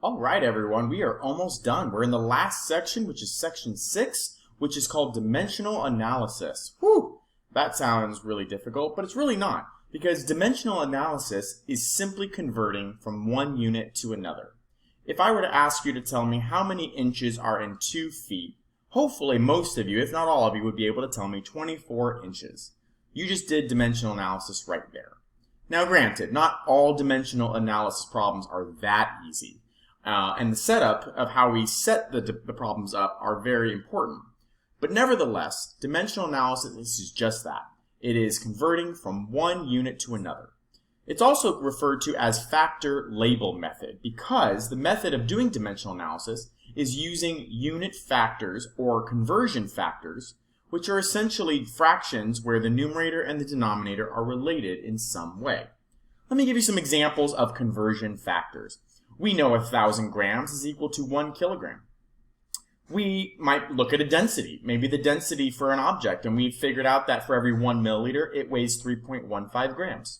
All right, everyone, we are almost done. We're in the last section, which is section 6, which is called dimensional analysis. Whew, that sounds really difficult, but it's really not, because dimensional analysis is simply converting from one unit to another. If I were to ask you to tell me how many inches are in 2 feet, hopefully most of you, if not all of you, would be able to tell me 24 inches. You just did dimensional analysis right there. Now granted, not all dimensional analysis problems are that easy. And the setup of how we set the problems up are very important. But nevertheless, dimensional analysis is just that. It is converting from one unit to another. It's also referred to as factor label method because the method of doing dimensional analysis is using unit factors or conversion factors, which are essentially fractions where the numerator and the denominator are related in some way. Let me give you some examples of conversion factors. We know 1,000 grams is equal to 1 kilogram. We might look at a density, maybe the density for an object, and we've figured out that for every 1 milliliter, it weighs 3.15 grams.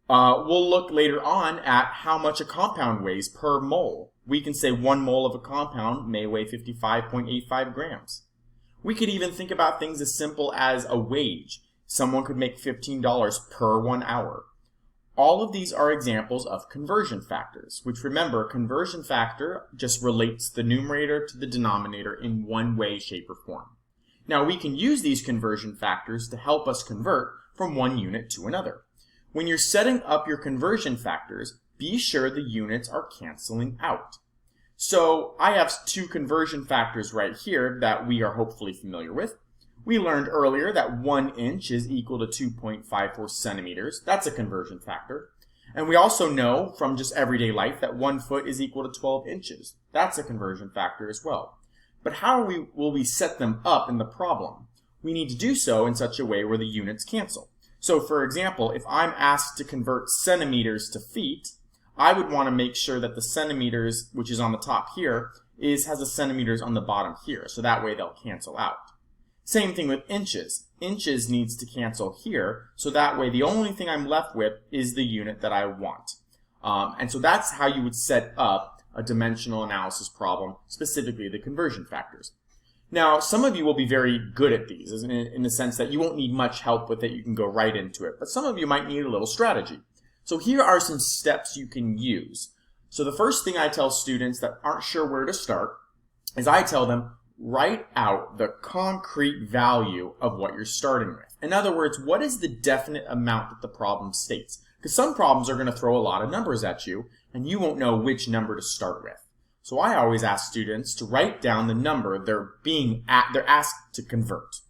We'll look later on at how much a compound weighs per mole. We can say 1 mole of a compound may weigh 55.85 grams. We could even think about things as simple as a wage. Someone could make $15 per 1 hour. All of these are examples of conversion factors, which remember, conversion factor just relates the numerator to the denominator in one way, shape, or form. Now we can use these conversion factors to help us convert from one unit to another. When you're setting up your conversion factors, be sure the units are canceling out. So I have 2 conversion factors right here that we are hopefully familiar with. We learned earlier that 1 inch is equal to 2.54 centimeters. That's a conversion factor. And we also know from just everyday life that 1 foot is equal to 12 inches. That's a conversion factor as well. But how will we set them up in the problem? We need to do so in such a way where the units cancel. So for example, if I'm asked to convert centimeters to feet, I would want to make sure that the centimeters, which is on the top here, has the centimeters on the bottom here. So that way they'll cancel out. Same thing with inches. Inches needs to cancel here, so that way the only thing I'm left with is the unit that I want. And so that's how you would set up a dimensional analysis problem, specifically the conversion factors. Now, some of you will be very good at these, in the sense that you won't need much help with it, you can go right into it. But some of you might need a little strategy. So here are some steps you can use. So the first thing I tell students that aren't sure where to start is I tell them, write out the concrete value of what you're starting with. In other words, what is the definite amount that the problem states? Because some problems are going to throw a lot of numbers at you, and you won't know which number to start with. So I always ask students to write down the number they're asked to convert.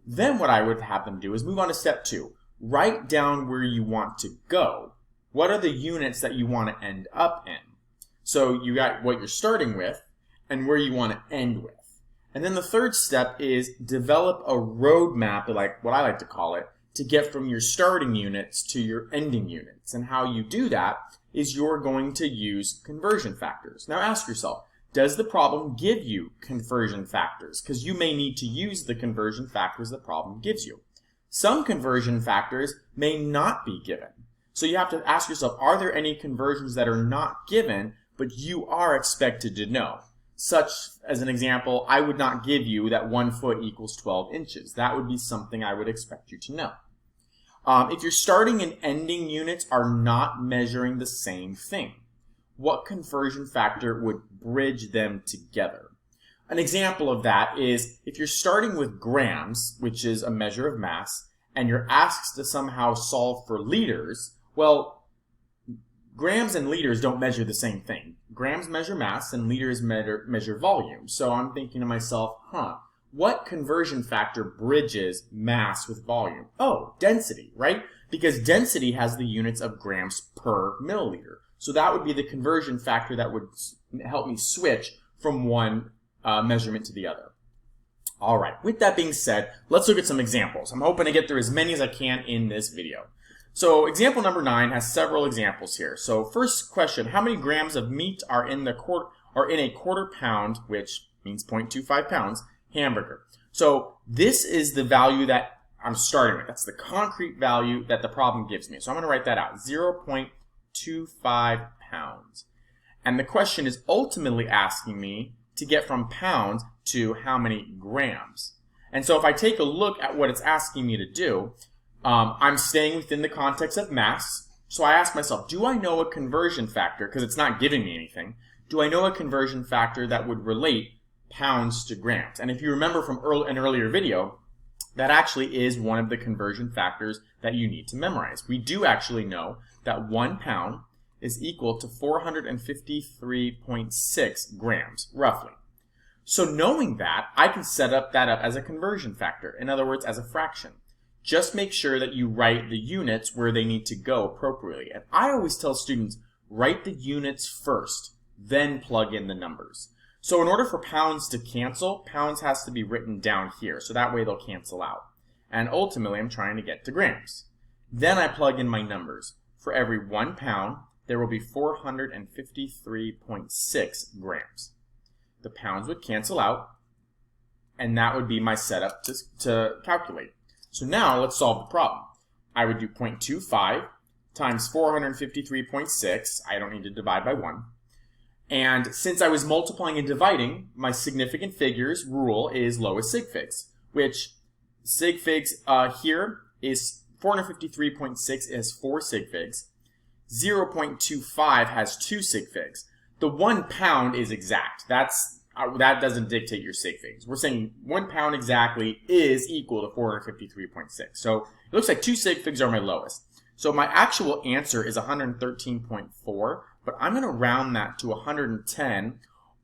Then what I would have them do is move on to step 2. Write down where you want to go. What are the units that you want to end up in? So you got what you're starting with and where you want to end with. And then the third step is develop a roadmap, like what I like to call it, to get from your starting units to your ending units. And how you do that is you're going to use conversion factors. Now ask yourself, does the problem give you conversion factors? Because you may need to use the conversion factors the problem gives you. Some conversion factors may not be given. So you have to ask yourself, are there any conversions that are not given, but you are expected to know? Such as an example, I would not give you that 1 foot equals 12 inches. That would be something I would expect you to know. If your starting and ending units are not measuring the same thing, what conversion factor would bridge them together? An example of that is if you're starting with grams, which is a measure of mass, and you're asked to somehow solve for liters, well, grams and liters don't measure the same thing. Grams measure mass and liters measure volume. So I'm thinking to myself, what conversion factor bridges mass with volume? Oh, density, right? Because density has the units of grams per milliliter. So that would be the conversion factor that would help me switch from one measurement to the other. All right, with that being said, let's look at some examples. I'm hoping to get through as many as I can in this video. So example number 9 has several examples here. So first question, how many grams of meat are in a quarter pound, which means 0.25 pounds, hamburger? So this is the value that I'm starting with. That's the concrete value that the problem gives me. So I'm going to write that out, 0.25 pounds. And the question is ultimately asking me to get from pounds to how many grams. And so if I take a look at what it's asking me to do, I'm staying within the context of mass. So I ask myself, do I know a conversion factor? Because it's not giving me anything. Do I know a conversion factor that would relate pounds to grams? And if you remember from an earlier video, that actually is one of the conversion factors that you need to memorize. We do actually know that 1 pound is equal to 453.6 grams, roughly. So knowing that, I can set that up as a conversion factor. In other words, as a fraction. Just make sure that you write the units where they need to go appropriately. And I always tell students, write the units first, then plug in the numbers. So in order for pounds to cancel, pounds has to be written down here. So that way they'll cancel out. And ultimately, I'm trying to get to grams. Then I plug in my numbers. For every 1 pound, there will be 453.6 grams. The pounds would cancel out, and that would be my setup to calculate. So now let's solve the problem. I would do 0.25 times 453.6. I don't need to divide by 1. And since I was multiplying and dividing, my significant figures rule is lowest sig figs, which sig figs here is 453.6 has 4 sig figs. 0.25 has 2 sig figs. The 1 pound is exact. That doesn't dictate your sig figs. We're saying 1 pound exactly is equal to 453.6. So it looks like 2 sig figs are my lowest. So my actual answer is 113.4, but I'm going to round that to 110,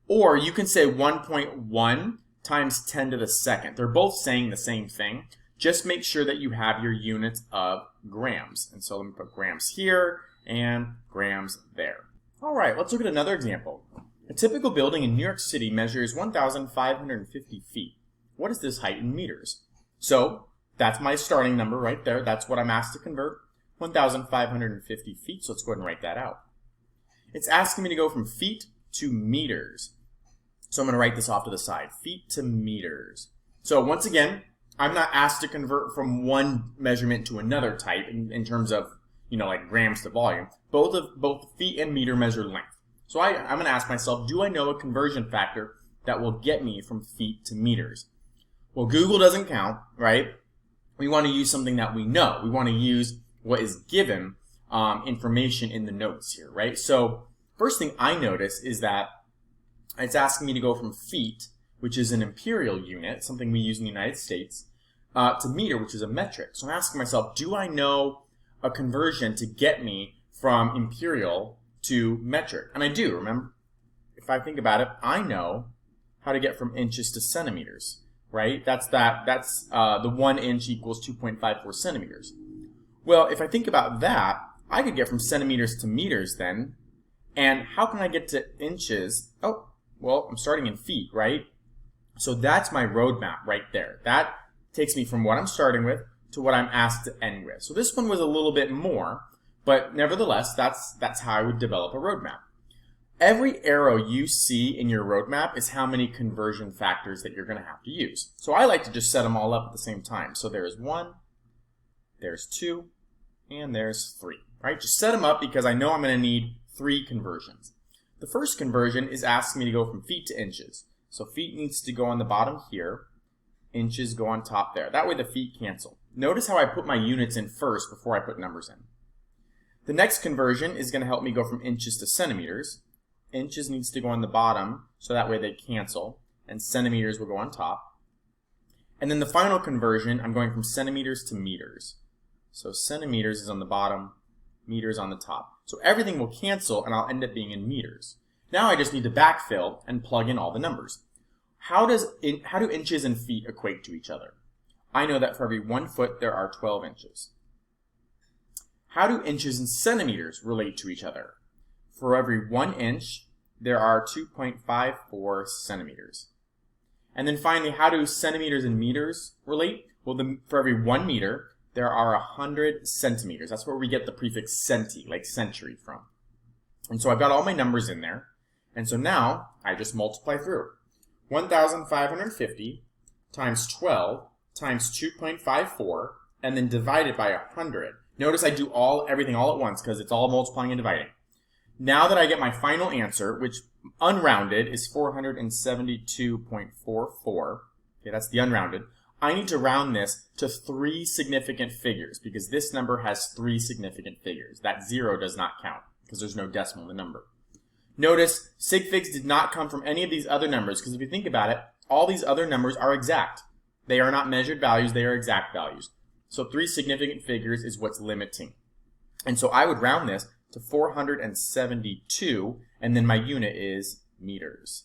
or you can say 1.1 times 10 to the second. They're both saying the same thing. Just make sure that you have your units of grams. And so let me put grams here and grams there. All right, let's look at another example. A typical building in New York City measures 1,550 feet. What is this height in meters? So that's my starting number right there. That's what I'm asked to convert. 1,550 feet, so let's go ahead and write that out. It's asking me to go from feet to meters. So I'm going to write this off to the side. Feet to meters. So once again, I'm not asked to convert from one measurement to another type in terms of, like grams to volume. Both feet and meter measure length. So I'm going to ask myself, do I know a conversion factor that will get me from feet to meters? Well, Google doesn't count, right? We want to use something that we know. We want to use what is given information in the notes here, right? So first thing I notice is that it's asking me to go from feet, which is an imperial unit, something we use in the United States, to meter, which is a metric. So I'm asking myself, do I know a conversion to get me from imperial to metric? And I do. Remember, if I think about it, I know how to get from inches to centimeters, right? That's the 1 inch equals 2.54 centimeters. Well, if I think about that, I could get from centimeters to meters then. And how can I get to inches? Oh, well, I'm starting in feet, right? So that's my roadmap right there. That takes me from what I'm starting with to what I'm asked to end with. So this one was a little bit more, but nevertheless, that's how I would develop a roadmap. Every arrow you see in your roadmap is how many conversion factors that you're going to have to use. So I like to just set them all up at the same time. So there's 1, there's 2, and there's 3, right? Just set them up because I know I'm going to need 3 conversions. The first conversion is asking me to go from feet to inches. So feet needs to go on the bottom here, inches go on top there. That way the feet cancel. Notice how I put my units in first before I put numbers in. The next conversion is going to help me go from inches to centimeters. Inches needs to go on the bottom, so that way they cancel, and centimeters will go on top. And then the final conversion, I'm going from centimeters to meters. So centimeters is on the bottom, meters on the top. So everything will cancel, and I'll end up being in meters. Now I just need to backfill and plug in all the numbers. How do inches and feet equate to each other? I know that for every 1 foot, there are 12 inches. How do inches and centimeters relate to each other? For every 1 inch, there are 2.54 centimeters. And then finally, how do centimeters and meters relate? Well, for every 1 meter, there are 100 centimeters. That's where we get the prefix centi, like century, from. And so I've got all my numbers in there. And so now I just multiply through. 1,550 times 12 times 2.54, and then divide it by 100. Notice I do everything all at once because it's all multiplying and dividing. Now that I get my final answer, which unrounded is 472.44, okay, that's the unrounded, I need to round this to 3 significant figures because this number has 3 significant figures. That 0 does not count because there's no decimal in the number. Notice sig figs did not come from any of these other numbers because if you think about it, all these other numbers are exact. They are not measured values, they are exact values. So 3 significant figures is what's limiting. And so I would round this to 472, and then my unit is meters.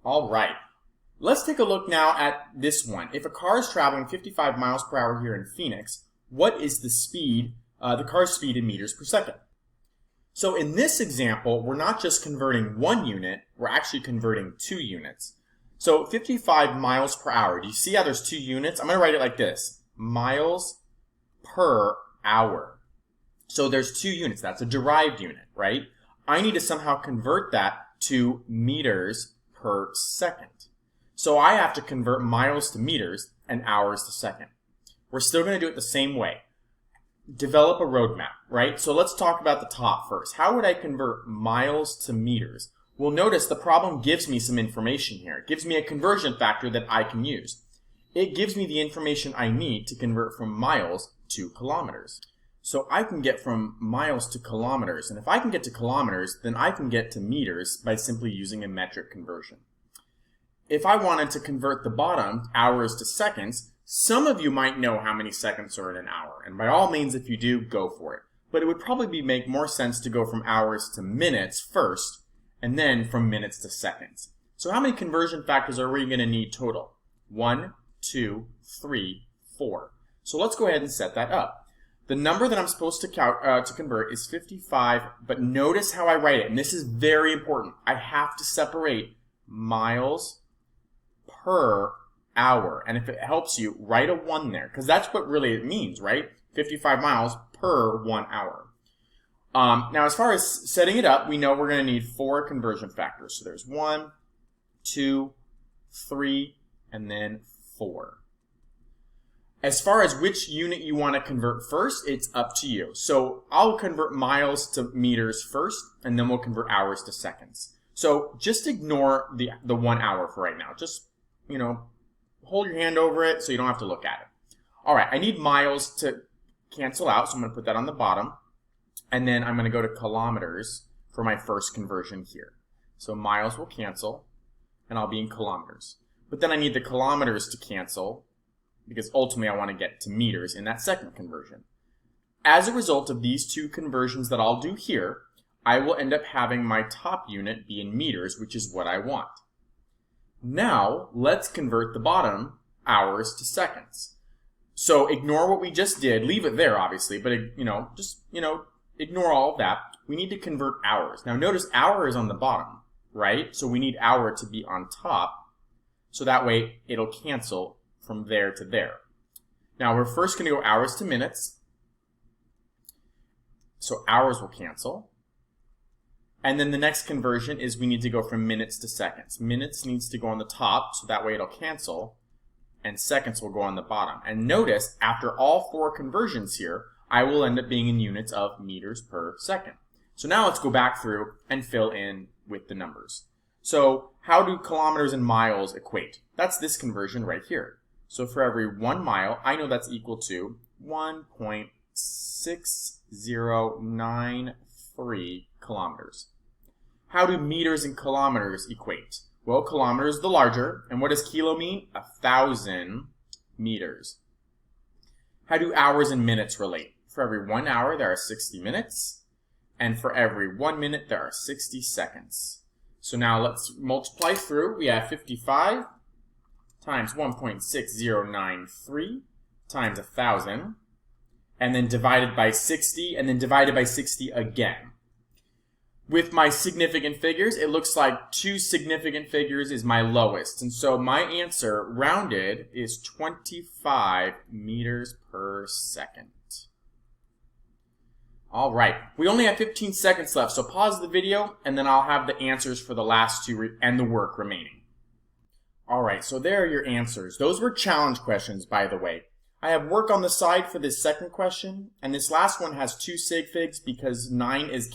All right, let's take a look now at this one. If a car is traveling 55 miles per hour here in Phoenix, what is the speed, the car's speed in meters per second? So in this example, we're not just converting 1 unit, we're actually converting 2 units. So 55 miles per hour, do you see how there's 2 units? I'm going to write it like this, miles per hour. So there's 2 units, that's a derived unit, right? I need to somehow convert that to meters per second. So I have to convert miles to meters and hours to second. We're still going to do it the same way. Develop a roadmap, right? So let's talk about the top first. How would I convert miles to meters? Well, notice the problem gives me some information here. It gives me a conversion factor that I can use. It gives me the information I need to convert from miles to kilometers. So I can get from miles to kilometers, and if I can get to kilometers, then I can get to meters by simply using a metric conversion. If I wanted to convert the bottom, hours to seconds, some of you might know how many seconds are in an hour, and by all means, if you do, go for it. But it would probably make more sense to go from hours to minutes first, and then from minutes to seconds. So how many conversion factors are we going to need total? 1, 2, 3, 4. So let's go ahead and set that up. The number that I'm supposed to convert is 55, but notice how I write it, and this is very important. I have to separate miles per hour, and if it helps you, write a 1 there, because that's what really it means, right? 55 miles per 1 hour. Now, as far as setting it up, we know we're going to need 4 conversion factors. So there's 1, 2, 3, and then 4. As far as which unit you want to convert first, it's up to you. So I'll convert miles to meters first, and then we'll convert hours to seconds. So just ignore the 1 hour for right now. Just, hold your hand over it so you don't have to look at it. All right, I need miles to cancel out, so I'm going to put that on the bottom. And then I'm going to go to kilometers for my first conversion here. So miles will cancel, and I'll be in kilometers. But then I need the kilometers to cancel, because ultimately I want to get to meters in that second conversion. As a result of these 2 conversions that I'll do here, I will end up having my top unit be in meters, which is what I want. Now, let's convert the bottom, hours, to seconds. So ignore what we just did. Leave it there, obviously, but, ignore all of that. We need to convert hours. Now, notice hour is on the bottom, right? So we need hour to be on top, so that way it'll cancel from there to there. Now, we're first going to go hours to minutes. So hours will cancel. And then the next conversion is we need to go from minutes to seconds. Minutes needs to go on the top, so that way it'll cancel, and seconds will go on the bottom. And notice, after all 4 conversions here, I will end up being in units of meters per second. So now let's go back through and fill in with the numbers. So how do kilometers and miles equate? That's this conversion right here. So for every 1 mile, I know that's equal to 1.6093 kilometers. How do meters and kilometers equate? Well, kilometers is the larger, and what does kilo mean? 1,000 meters. How do hours and minutes relate? For every 1 hour, there are 60 minutes, and for every 1 minute, there are 60 seconds. So now let's multiply through. We have 55 times 1.6093 times 1,000, and then divided by 60, and then divided by 60 again. With my significant figures, it looks like 2 significant figures is my lowest. And so my answer, rounded, is 25 meters per second. All right, we only have 15 seconds left, so pause the video, and then I'll have the answers for the last 2 and the work remaining. All right, so there are your answers. Those were challenge questions, by the way. I have work on the side for this second question, and this last one has 2 sig figs because 9 is